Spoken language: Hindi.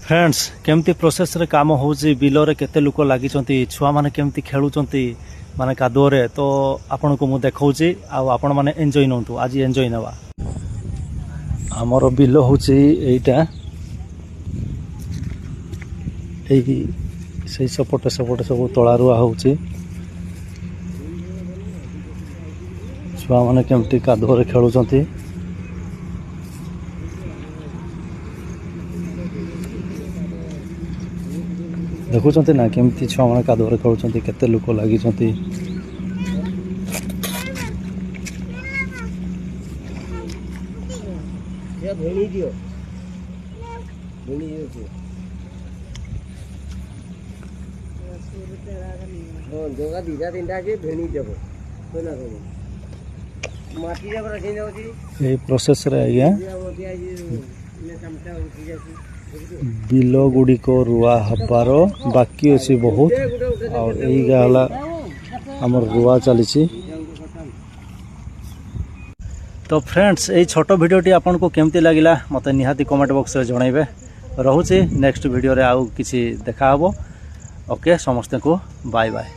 फ्रेंड्स केमती प्रोसेस रे काम होउची बिलो रे केते लोक लागि चंती छुआ माने केमती खेलु चंती माने कादो रे तो आपन को मु देखाउची आ आपन माने एन्जॉय नंतु आज एन्जॉय नवा हमर बिलो होउची एटा एही सेही सपोर्ट सब तोला रुआ होउची छुआ माने केमती कादो रे खेलु चंती देखुंत ना केमती छुआ मैंने कादुरे खेलुंट केते लोक लगी प्रोसेस रे आज्ञा बिल गुड़िक रुआ हबार बाकी अच्छी बहुत और यही गाला आमर रुआ चली। तो फ्रेंड्स यही छोट भिडियोटी आपन को केमती लगिला मते निहाती कमेंट बॉक्स रे जणाइबे। रहूची नेक्स्ट वीडियो रे आउ किछि देखा हबो। ओके समस्त को बाय बाय।